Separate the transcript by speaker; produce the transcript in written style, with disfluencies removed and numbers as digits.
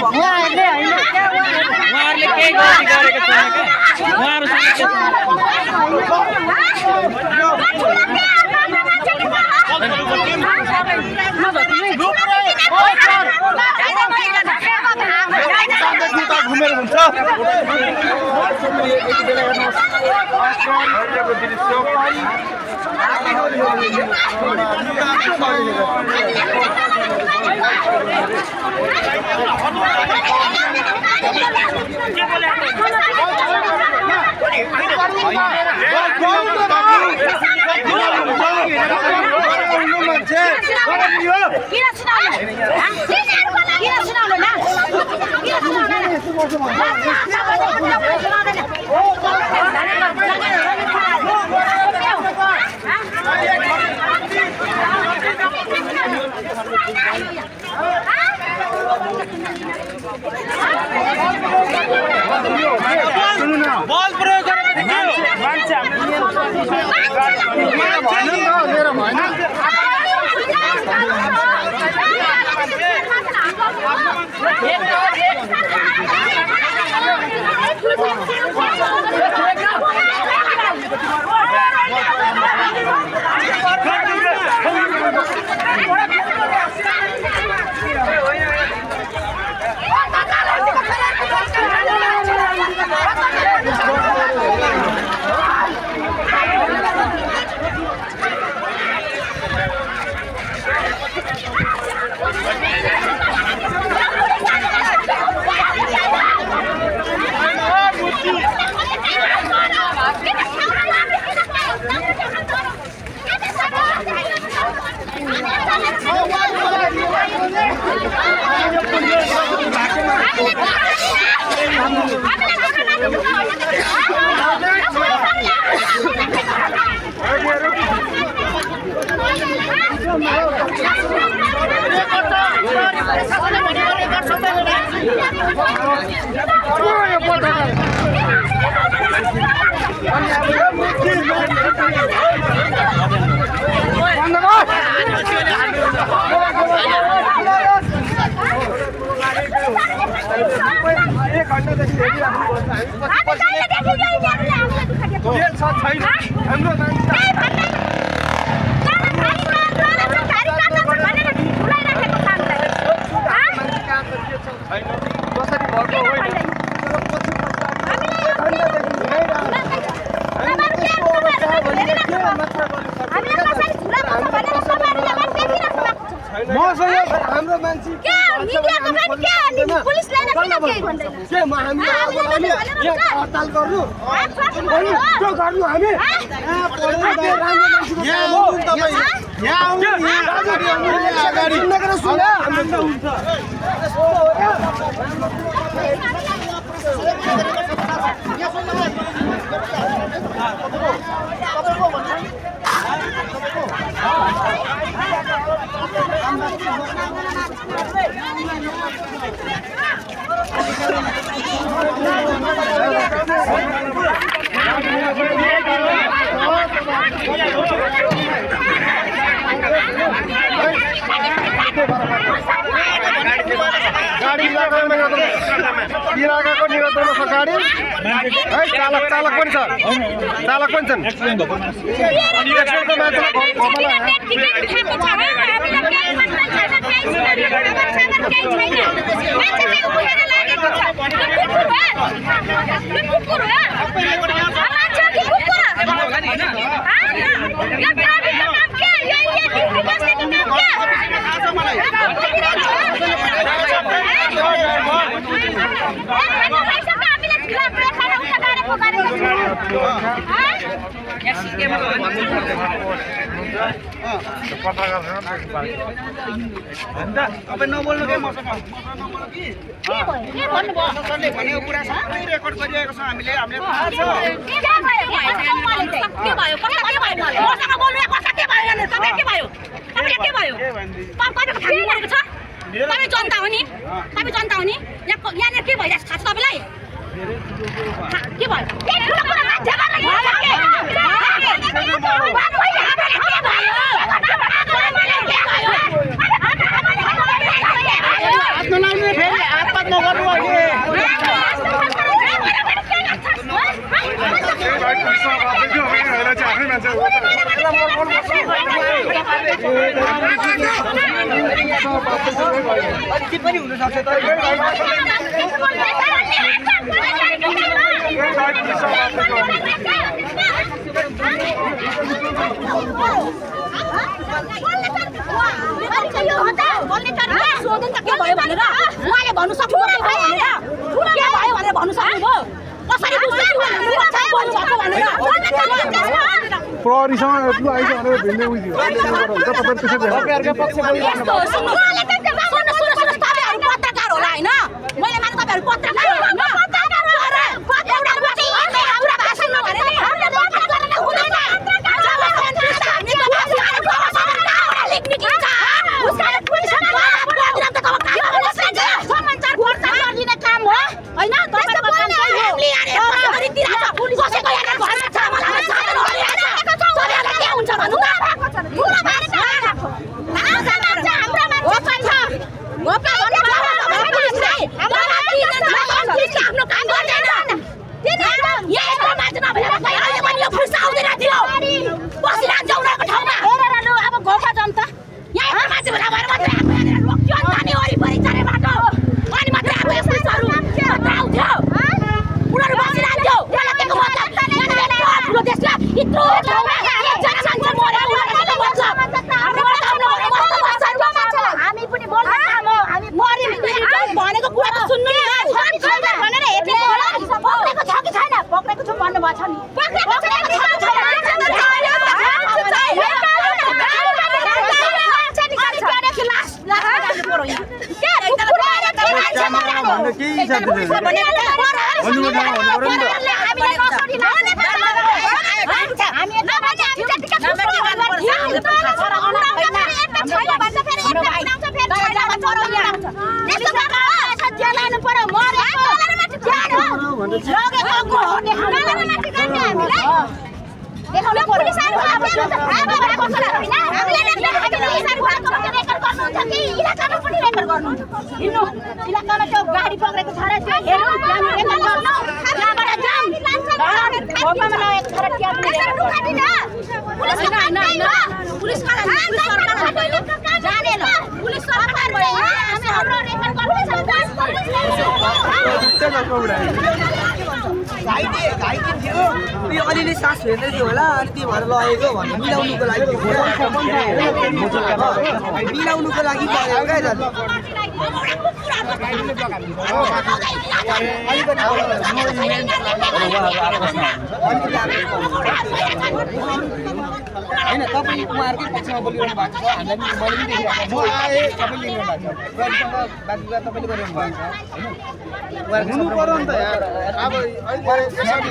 Speaker 1: उहाँहरूले केही गल्ती गरेको छैन के उहाँहरूसँग
Speaker 2: घुमेर हुन्छ बल प्रयोग गरेर हाम्रो मान्छे
Speaker 3: पुलिसले
Speaker 2: हडताल गर्नु हामी गाडी इलाकाको नियन्त्रणमा छ गाडी है चालक पनि छ चालक पनि छन् नबोल्नु के मसँग भनेको कुरा सबै रेकर्ड गरिरहेको छ हामीले
Speaker 3: तपाईं जनता हो नि यहाँ के भइरहेको छ तपाईलाई के भयो हात नलाउनु फेरि हात
Speaker 2: नगर्नु अहिले पनि हुन सक्छ
Speaker 3: भन्नु सक्नु कसरी
Speaker 2: प्रहरीसँग आइज भनेर भिन्दै उयो तपाईहरु त्यसै तपाईहरुको पक्ष बोलिरहनु
Speaker 3: पत्रकार होला हैन मैले माने तपाईहरु पत्रकार होला इलाकामा त्यो गाडी पक्रेको छ र त्यो हेरौँ
Speaker 4: अलिअलि सास फेर्दै थियो होला अनि त्यो भएर लगेको भनेर मिलाउनुको लागि पऱ्यो क्या दाजु होइन तपाईँ उहाँहरूकै पक्षमा बोलिरहनु भएको छ हामीलाई मैले पनि देखिरहेको छु तपाईँ लिइरहनु भएको छ बातचित तपाईँले गरिरहनु भएको छ होइन हुनु पर्यो नि त यार अब